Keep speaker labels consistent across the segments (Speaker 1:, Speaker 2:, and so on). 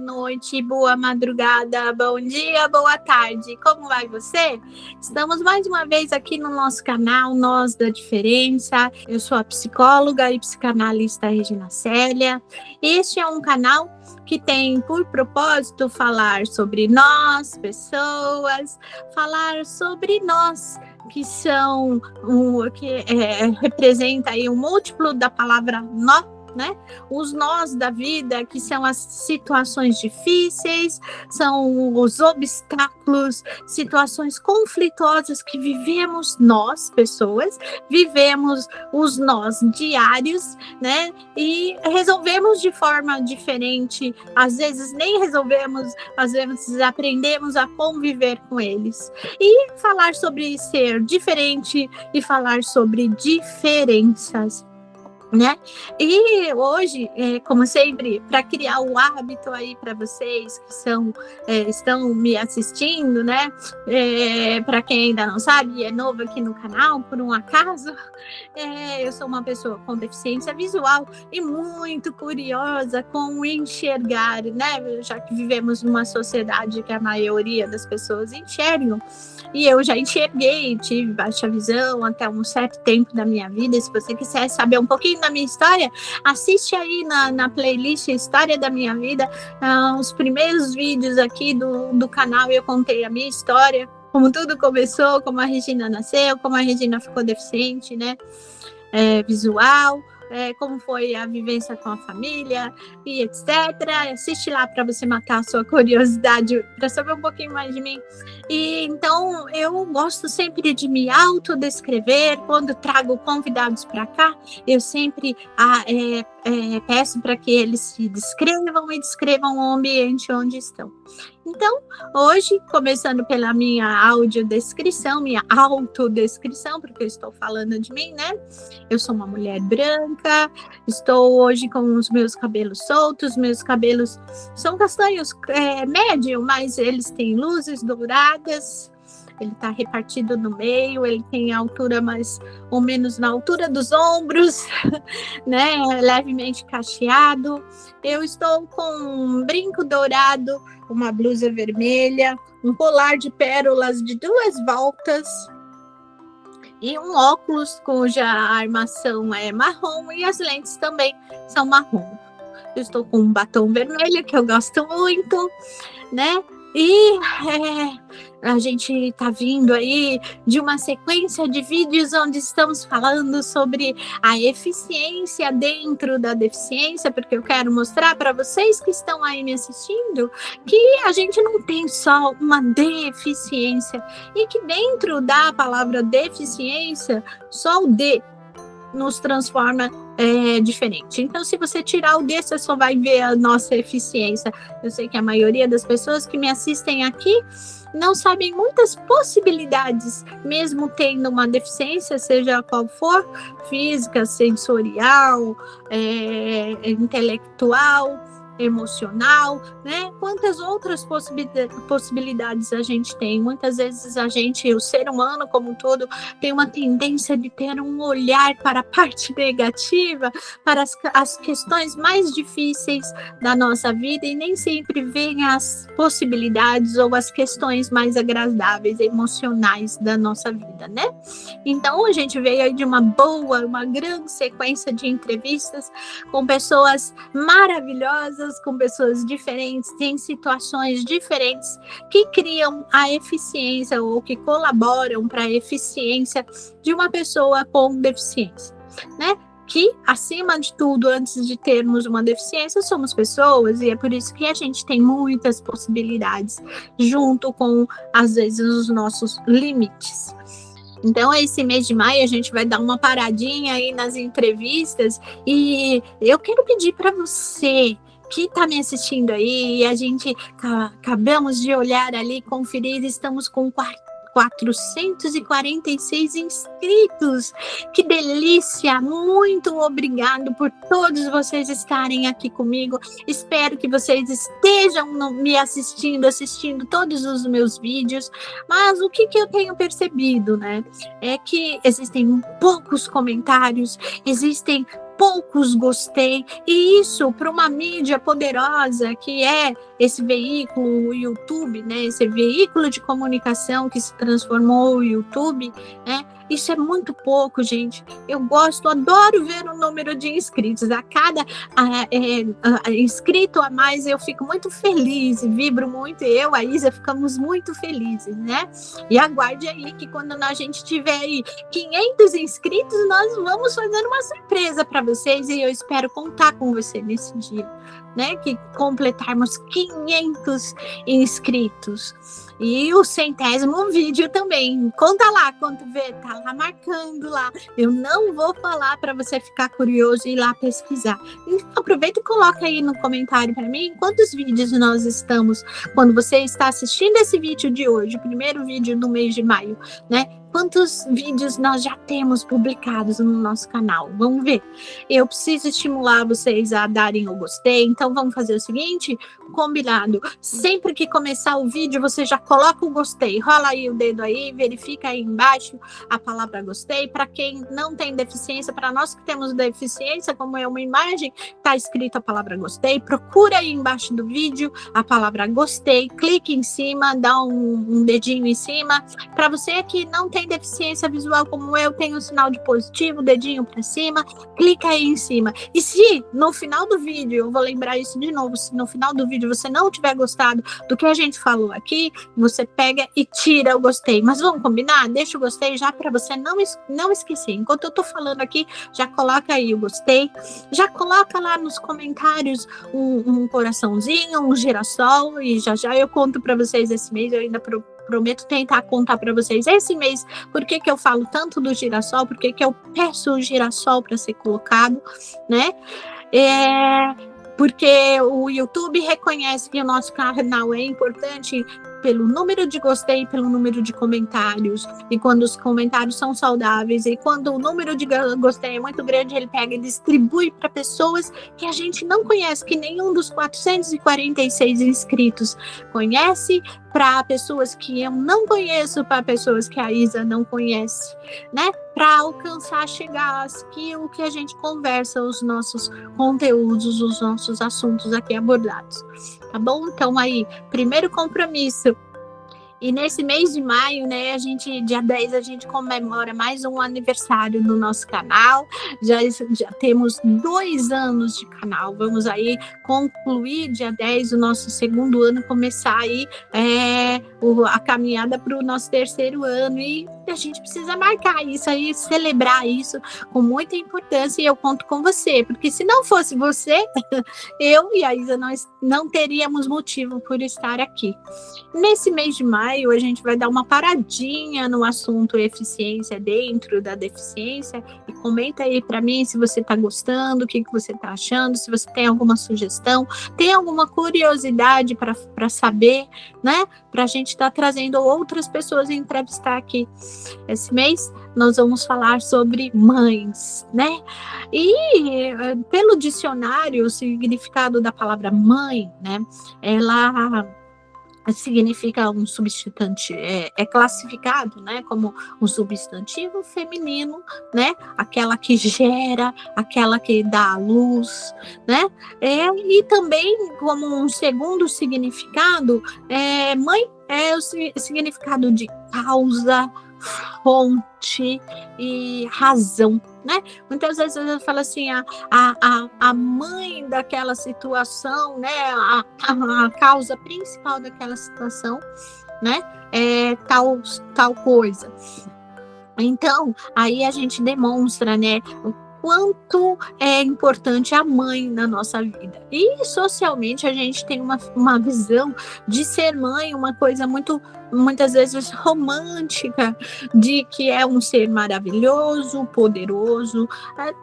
Speaker 1: noite, boa madrugada, bom dia, boa tarde. Como vai você? Estamos mais uma vez aqui no nosso canal Nós da Diferença. Eu sou a psicóloga e psicanalista Regina Célia. Este é um canal que tem por propósito falar sobre nós, pessoas, falar sobre nós, que são representa aí um múltiplo da palavra nó, né? Os nós da vida, que são as situações difíceis, são os obstáculos, situações conflituosas que vivemos nós, pessoas, vivemos os nós diários, né? E resolvemos de forma diferente, às vezes nem resolvemos, às vezes aprendemos a conviver com eles. E falar sobre ser diferente e falar sobre diferenças, né? E hoje, como sempre, para criar o hábito aí para vocês que estão me assistindo, né? Para quem ainda não sabe, é novo aqui no canal, por um acaso, eu sou uma pessoa com deficiência visual e muito curiosa com enxergar, né? Já que vivemos numa sociedade que a maioria das pessoas enxergam. E eu já enxerguei, tive baixa visão até um certo tempo da minha vida. E se você quiser saber um pouquinho da minha história, assiste aí na playlist História da Minha Vida, os primeiros vídeos aqui do canal. Eu contei a minha história, como tudo começou, como a Regina nasceu, como a Regina ficou deficiente, né, visual, como foi a vivência com a família e etc. Assiste lá para você matar a sua curiosidade, para saber um pouquinho mais de mim. E então eu gosto sempre de me autodescrever. Quando trago convidados para cá, eu sempre peço para que eles se descrevam e descrevam o ambiente onde estão. Então, hoje, começando pela minha audiodescrição, minha autodescrição, porque eu estou falando de mim, né? Eu sou uma mulher branca, estou hoje com os meus cabelos soltos, meus cabelos são castanhos médio, mas eles têm luzes douradas. Ele está repartido no meio, ele tem altura mais ou menos na altura dos ombros, né? Levemente cacheado. Eu estou com um brinco dourado, uma blusa vermelha, um colar de pérolas de 2 voltas e um óculos cuja armação é marrom e as lentes também são marrom. Eu estou com um batom vermelho que eu gosto muito, né? E a gente está vindo aí de uma sequência de vídeos onde estamos falando sobre a eficiência dentro da deficiência, porque eu quero mostrar para vocês que estão aí me assistindo que a gente não tem só uma deficiência e que dentro da palavra deficiência, só o D nos transforma diferente. Então, se você tirar o D, você só vai ver a nossa eficiência. Eu sei que a maioria das pessoas que me assistem aqui não sabem muitas possibilidades, mesmo tendo uma deficiência, seja qual for, física, sensorial, intelectual, emocional, né? Quantas outras possibilidades a gente tem? Muitas vezes o ser humano como um todo, tem uma tendência de ter um olhar para a parte negativa, para as questões mais difíceis da nossa vida e nem sempre veem as possibilidades ou as questões mais agradáveis, emocionais da nossa vida, né? Então, a gente veio aí de uma grande sequência de entrevistas com pessoas maravilhosas, com pessoas diferentes, em situações diferentes, que criam a eficiência ou que colaboram para a eficiência de uma pessoa com deficiência, né? Que, acima de tudo, antes de termos uma deficiência, somos pessoas, e é por isso que a gente tem muitas possibilidades, junto com, às vezes, os nossos limites. Então, esse mês de maio, a gente vai dar uma paradinha aí nas entrevistas, e eu quero pedir para você que está me assistindo aí, e a gente acabamos de olhar ali, conferir, estamos com 446 inscritos. Que delícia! Muito obrigado por todos vocês estarem aqui comigo. Espero que vocês estejam me assistindo todos os meus vídeos. Mas o que eu tenho percebido, né? É que existem poucos comentários, existem poucos gostei, e isso para uma mídia poderosa que é esse veículo, o YouTube, né? Esse veículo de comunicação que se transformou o YouTube, né? Isso é muito pouco, gente. Eu adoro ver o número de inscritos. A cada inscrito a mais, eu fico muito feliz, vibro muito. Eu, a Isa, ficamos muito felizes, né? E aguarde aí que quando a gente tiver aí 500 inscritos, nós vamos fazer uma surpresa para vocês e eu espero contar com você nesse dia, né? Que completarmos 500 inscritos. E o 100º vídeo também. Conta lá quanto vê, tá lá marcando lá. Eu não vou falar para você ficar curioso e ir lá pesquisar. Então, aproveita e coloca aí no comentário para mim quantos vídeos nós estamos, quando você está assistindo esse vídeo de hoje, o primeiro vídeo do mês de maio, né? Quantos vídeos nós já temos publicados no nosso canal? Vamos ver. Eu preciso estimular vocês a darem o gostei, então vamos fazer o seguinte, combinado. Sempre que começar o vídeo, você já coloca o gostei. Rola aí o dedo aí, verifica aí embaixo a palavra gostei. Para quem não tem deficiência, para nós que temos deficiência, como é uma imagem, está escrito a palavra gostei. Procura aí embaixo do vídeo a palavra gostei, clique em cima, dá um dedinho em cima. Para você que não tem deficiência visual como eu, tem um sinal de positivo, dedinho para cima, clica aí em cima. E se no final do vídeo, eu vou lembrar isso de novo, se no final do vídeo você não tiver gostado do que a gente falou aqui, você pega e tira o gostei. Mas vamos combinar? Deixa o gostei já para você não esquecer. Enquanto eu tô falando aqui, já coloca aí o gostei, já coloca lá nos comentários um coraçãozinho, um girassol, e já eu conto para vocês esse mês, eu ainda prometo tentar contar para vocês esse mês por que eu falo tanto do girassol, por que eu peço o girassol para ser colocado, né? Porque o YouTube reconhece que o nosso canal é importante pelo número de gostei, pelo número de comentários, e quando os comentários são saudáveis, e quando o número de gostei é muito grande, ele pega e distribui para pessoas que a gente não conhece, que nenhum dos 446 inscritos conhece, para pessoas que eu não conheço, para pessoas que a Isa não conhece, né? Para alcançar, chegar àquilo que a gente conversa, os nossos conteúdos, os nossos assuntos aqui abordados, tá bom? Então aí, primeiro compromisso. E nesse mês de maio, né, dia 10, a gente comemora mais um aniversário no nosso canal. Já temos 2 anos de canal. Vamos aí concluir dia 10 o nosso segundo ano, começar aí a caminhada para o nosso 3º ano. E a gente precisa marcar isso aí, celebrar isso com muita importância. E eu conto com você, porque se não fosse você, eu e a Isa, nós não teríamos motivo por estar aqui. Nesse mês de maio, a gente vai dar uma paradinha no assunto eficiência dentro da deficiência, e comenta aí para mim se você está gostando, o que você está achando, se você tem alguma sugestão, tem alguma curiosidade para saber, né? Para a gente estar trazendo outras pessoas a entrevistar aqui. Esse mês nós vamos falar sobre mães, né? E pelo dicionário, o significado da palavra mãe, né? Ela significa um substantivo, é classificado, né, como um substantivo feminino, né, aquela que gera, aquela que dá à luz, né, e também como um segundo significado, mãe é o significado de causa, fonte e razão, né? Muitas vezes eu falo assim, a mãe daquela situação, né? A causa principal daquela situação, né? É tal coisa. Então, aí a gente demonstra, né? O quanto é importante a mãe na nossa vida. E socialmente a gente tem uma visão de ser mãe, uma coisa muitas vezes romântica, de que é um ser maravilhoso, poderoso.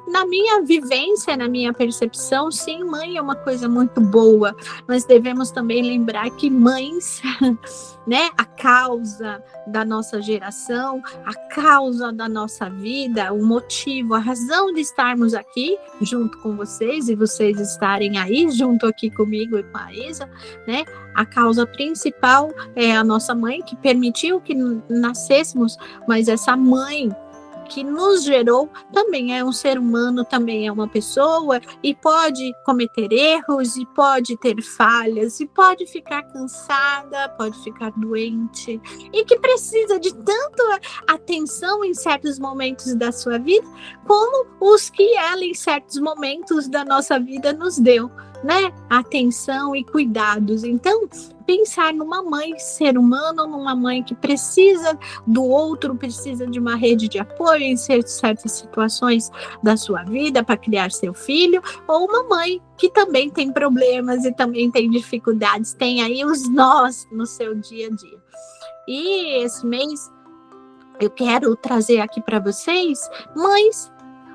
Speaker 1: Na minha vivência, na minha percepção, sim, mãe é uma coisa muito boa, mas devemos também lembrar que mães, né, a causa da nossa geração, a causa da nossa vida, o motivo, a razão de estarmos aqui junto com vocês e vocês estarem aí junto aqui comigo e com a Isa, né? A causa principal é a nossa mãe, que permitiu que nascêssemos, mas essa mãe que nos gerou, também é um ser humano, também é uma pessoa, e pode cometer erros, e pode ter falhas, e pode ficar cansada, pode ficar doente, e que precisa de tanto atenção em certos momentos da sua vida, como os que ela em certos momentos da nossa vida nos deu, né? Atenção e cuidados. Então, pensar numa mãe ser humano, numa mãe que precisa do outro, precisa de uma rede de apoio em certas situações da sua vida para criar seu filho, ou uma mãe que também tem problemas e também tem dificuldades, tem aí os nós no seu dia a dia. E esse mês eu quero trazer aqui para vocês mães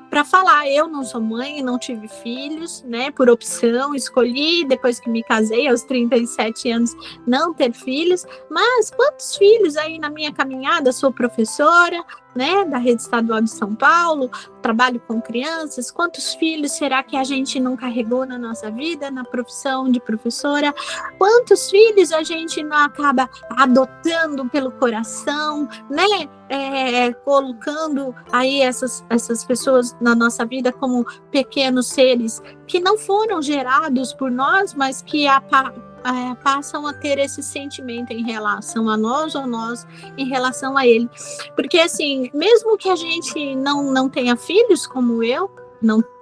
Speaker 1: para falar. Eu não sou mãe, não tive filhos, né? Por opção, escolhi, depois que me casei, aos 37 anos, não ter filhos. Mas quantos filhos aí na minha caminhada? Sou professora, né? Da Rede Estadual de São Paulo, trabalho com crianças. Quantos filhos será que a gente não carregou na nossa vida, na profissão de professora? Quantos filhos a gente não acaba adotando pelo coração, né? Colocando aí essas pessoas na nossa vida como pequenos seres que não foram gerados por nós, mas que passam a ter esse sentimento em relação a nós ou nós em relação a ele. Porque assim, mesmo que a gente não tenha filhos como eu,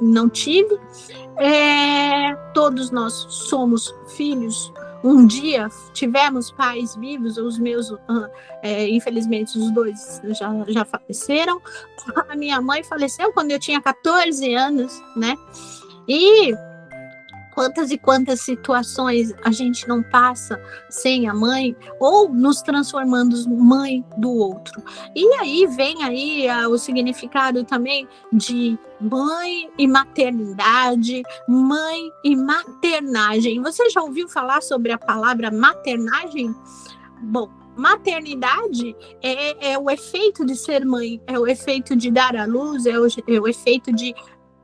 Speaker 1: não tive, todos nós somos filhos. Um dia tivemos pais vivos, os meus, infelizmente, os dois já faleceram. A minha mãe faleceu quando eu tinha 14 anos, né? E quantas e quantas situações a gente não passa sem a mãe, ou nos transformando mãe do outro. E aí vem aí o significado também de mãe e maternidade, mãe e maternagem. Você já ouviu falar sobre a palavra maternagem? Bom, maternidade é o efeito de ser mãe, é o efeito de dar à luz, é o efeito de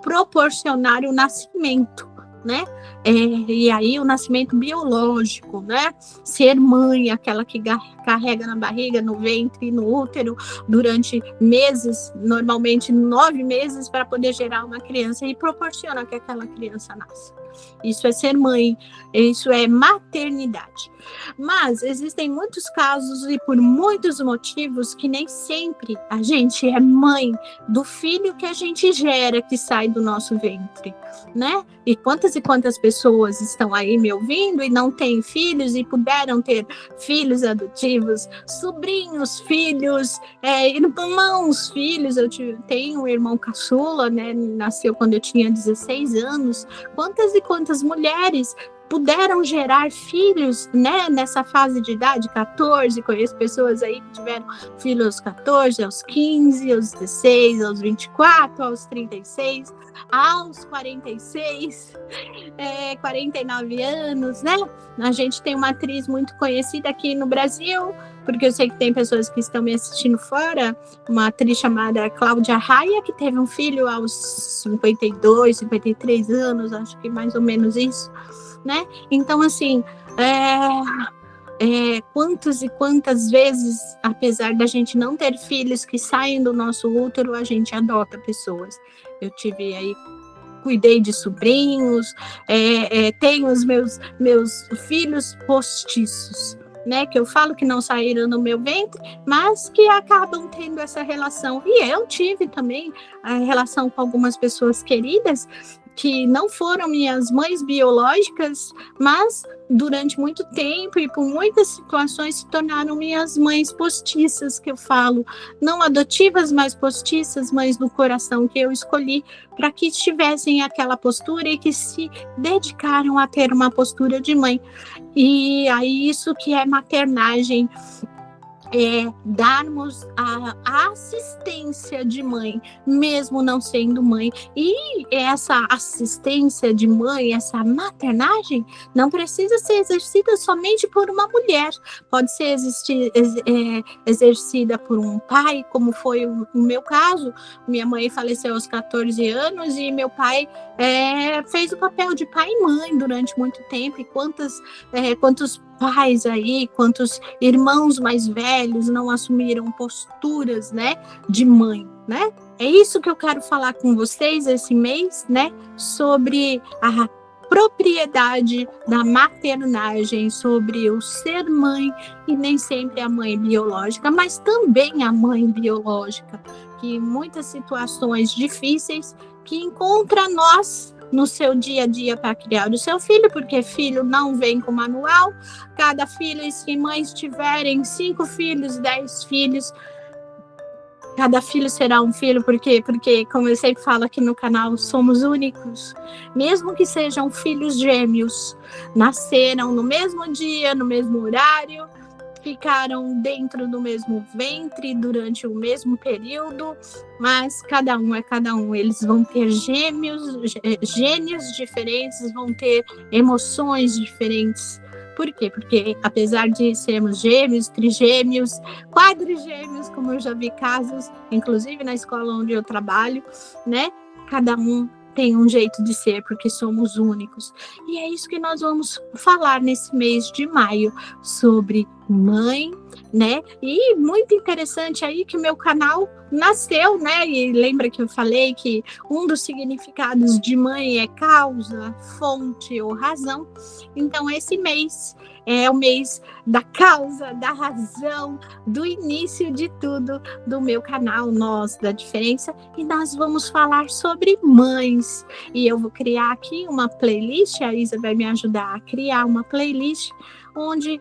Speaker 1: proporcionar o nascimento, né? E aí o nascimento biológico, né? Ser mãe, aquela que carrega na barriga, no ventre, no útero durante meses, normalmente 9 meses, para poder gerar uma criança e proporciona que aquela criança nasça. Isso é ser mãe, isso é maternidade. Mas existem muitos casos e por muitos motivos que nem sempre a gente é mãe do filho que a gente gera, que sai do nosso ventre, né? E quantas pessoas estão aí me ouvindo e não têm filhos e puderam ter filhos adotivos, sobrinhos, filhos, irmãos, filhos. Eu tenho um irmão caçula, né? Nasceu quando eu tinha 16 anos. Quantas e quantas mulheres puderam gerar filhos, né, nessa fase de idade, 14, conheço pessoas aí que tiveram filhos aos 14, aos 15, aos 16, aos 24, aos 36, aos 46, 49 anos, né? A gente tem uma atriz muito conhecida aqui no Brasil, porque eu sei que tem pessoas que estão me assistindo fora, uma atriz chamada Cláudia Raia, que teve um filho aos 52, 53 anos, acho que mais ou menos isso, né? Então, assim, quantas e quantas vezes, apesar da gente não ter filhos que saem do nosso útero, a gente adota pessoas. Eu tive aí, cuidei de sobrinhos, tenho os meus filhos postiços, né, que eu falo que não saíram no meu ventre, mas que acabam tendo essa relação. E eu tive também a relação com algumas pessoas queridas que não foram minhas mães biológicas, mas durante muito tempo e por muitas situações se tornaram minhas mães postiças, que eu falo, não adotivas, mas postiças, mães do coração, que eu escolhi para que tivessem aquela postura e que se dedicaram a ter uma postura de mãe. E aí isso que é maternagem, darmos a assistência de mãe, mesmo não sendo mãe. E essa assistência de mãe, essa maternagem, não precisa ser exercida somente por uma mulher, pode ser exercida por um pai, como foi o meu caso. Minha mãe faleceu aos 14 anos e meu pai fez o papel de pai e mãe durante muito tempo. E quantos pais aí, quantos irmãos mais velhos não assumiram posturas, né, de mãe, né? É isso que eu quero falar com vocês esse mês, né, sobre a propriedade da maternagem, sobre o ser mãe, e nem sempre a mãe biológica, mas também a mãe biológica, que em muitas situações difíceis que encontra nós no seu dia a dia para criar o seu filho, porque filho não vem com manual, cada filho, e se mães tiverem 5 filhos, 10 filhos, cada filho será um filho, porque, como eu sempre falo aqui no canal, somos únicos. Mesmo que sejam filhos gêmeos, nasceram no mesmo dia, no mesmo horário, ficaram dentro do mesmo ventre durante o mesmo período, mas cada um é cada um. Eles vão ter gênios diferentes, vão ter emoções diferentes. Por quê? Porque apesar de sermos gêmeos, trigêmeos, quadrigêmeos, como eu já vi casos, inclusive na escola onde eu trabalho, né? Cada um tem um jeito de ser, porque somos únicos. E é isso que nós vamos falar nesse mês de maio, sobre mãe, né? E muito interessante aí que meu canal nasceu, né? E lembra que eu falei que um dos significados de mãe é causa, fonte ou razão. Então, esse mês é o mês da causa, da razão, do início de tudo do meu canal Nós da Diferença, e nós vamos falar sobre mães. E eu vou criar aqui uma playlist, a Isa vai me ajudar a criar uma playlist onde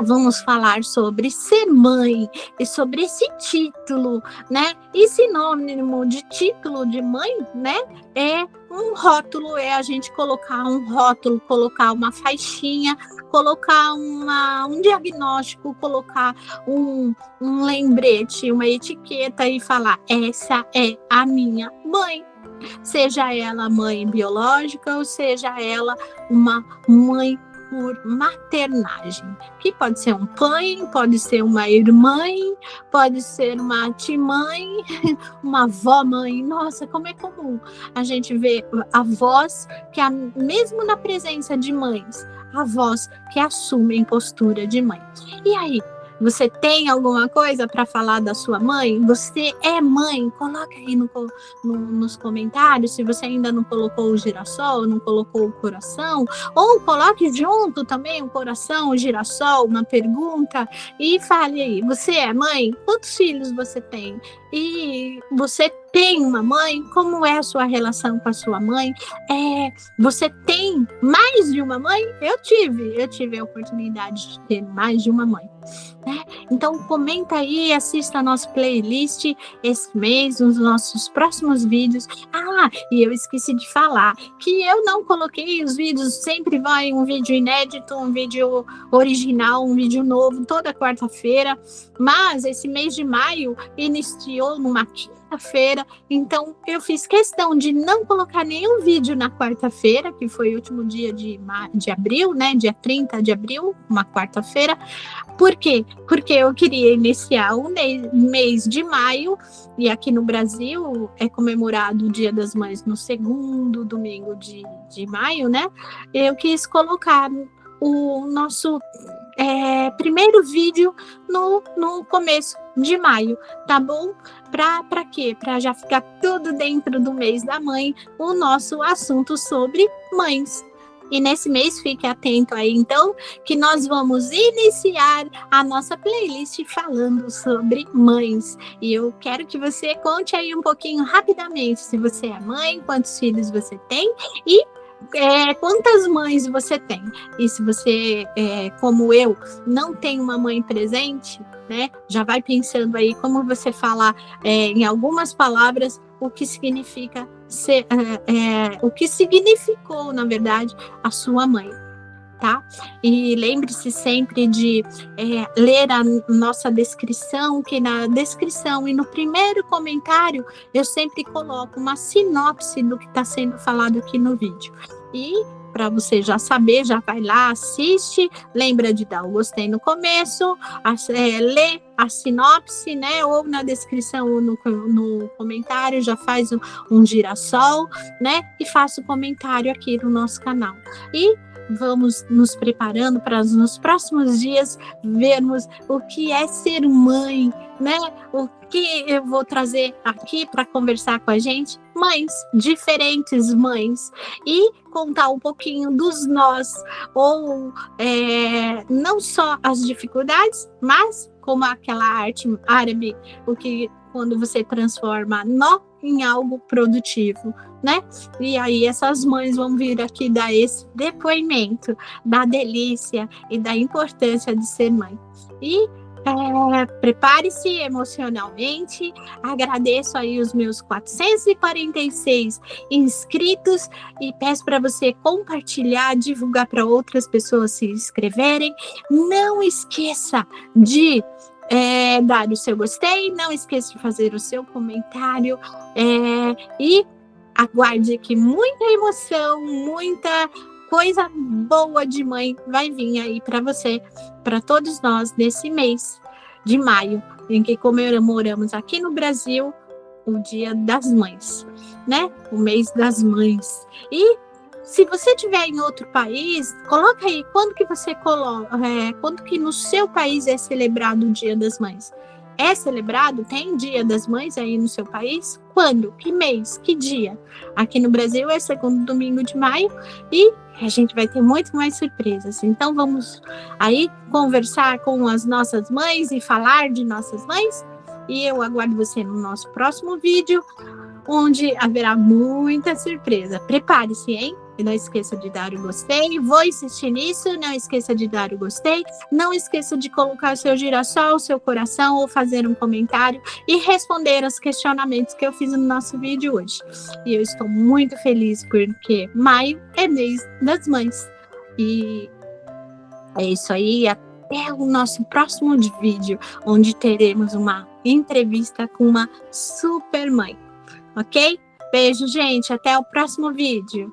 Speaker 1: vamos falar sobre ser mãe e sobre esse título, né? E sinônimo de título de mãe, né? É um rótulo, é a gente colocar um rótulo, colocar uma faixinha, colocar um diagnóstico, colocar um lembrete, uma etiqueta e falar: essa é a minha mãe. Seja ela mãe biológica ou seja ela uma mãe por maternagem, que pode ser um pai, pode ser uma irmã, pode ser uma tia-mãe, uma avó-mãe. Nossa, como é comum a gente ver avós que, mesmo na presença de mães, avós que assumem postura de mãe. E aí, você tem alguma coisa para falar da sua mãe? Você é mãe? Coloca aí nos comentários, se você ainda não colocou o girassol, não colocou o coração, ou coloque junto também o coração, o girassol, uma pergunta, e fale aí, você é mãe? Quantos filhos você tem? E você tem uma mãe? Como é a sua relação com a sua mãe? Você tem mais de uma mãe? Eu tive a oportunidade de ter mais de uma mãe, né? Então comenta aí, assista a nossa playlist esse mês, nos nossos próximos vídeos. E eu esqueci de falar que eu não coloquei os vídeos, sempre vai um vídeo inédito, um vídeo original, um vídeo novo, toda quarta-feira, mas esse mês de maio iniciou numa quinta-feira, então eu fiz questão de não colocar nenhum vídeo na quarta-feira, que foi o último dia de abril, né, dia 30 de abril, uma quarta-feira. Por quê? Porque eu queria iniciar o mês de maio, e aqui no Brasil é comemorado o Dia das Mães no segundo domingo de maio, né? Eu quis colocar o nosso primeiro vídeo no começo de maio, tá bom? Para quê? Para já ficar tudo dentro do mês da mãe, o nosso assunto sobre mães. E nesse mês, fique atento aí, então, que nós vamos iniciar a nossa playlist falando sobre mães. E eu quero que você conte aí um pouquinho rapidamente se você é mãe, quantos filhos você tem e quantas mães você tem. E se você, como eu, não tem uma mãe presente, né, já vai pensando aí como você falar em algumas palavras o que significa o que significou, na verdade, a sua mãe, tá? E lembre-se sempre de ler a nossa descrição, que na descrição e no primeiro comentário eu sempre coloco uma sinopse do que está sendo falado aqui no vídeo. E para você já saber, já vai lá, assiste, lembra de dar o gostei no começo, lê a sinopse, né, ou na descrição ou no comentário, já faz um girassol, né, e faça o comentário aqui no nosso canal. E vamos nos preparando para nos próximos dias vermos o que é ser mãe, né? O que eu vou trazer aqui para conversar com a gente? Mães, diferentes mães, e contar um pouquinho dos nós, ou não só as dificuldades, mas como aquela arte árabe, o que quando você transforma nó em algo produtivo, né? E aí essas mães vão vir aqui dar esse depoimento da delícia e da importância de ser mãe. E prepare-se emocionalmente. Agradeço aí os meus 446 inscritos e peço para você compartilhar, divulgar para outras pessoas se inscreverem. Não esqueça de dar o seu gostei, não esqueça de fazer o seu comentário e aguarde que muita emoção, muita coisa boa de mãe vai vir aí para você, para todos nós, nesse mês de maio, em que comemoramos aqui no Brasil o Dia das Mães, né? O mês das mães. E se você estiver em outro país, coloca aí quando que você quando que no seu país é celebrado o Dia das Mães. É celebrado? Tem Dia das Mães aí no seu país? Quando? Que mês? Que dia? Aqui no Brasil é segundo domingo de maio e a gente vai ter muito mais surpresas. Então vamos aí conversar com as nossas mães e falar de nossas mães. E eu aguardo você no nosso próximo vídeo, onde haverá muita surpresa. Prepare-se, hein? E não esqueça de dar o gostei. Vou insistir nisso. Não esqueça de dar o gostei. Não esqueça de colocar seu girassol, seu coração, ou fazer um comentário e responder aos questionamentos que eu fiz no nosso vídeo hoje. E eu estou muito feliz porque maio é mês das mães. E é isso aí. Até o nosso próximo vídeo, onde teremos uma entrevista com uma super mãe. Ok? Beijo, gente. Até o próximo vídeo.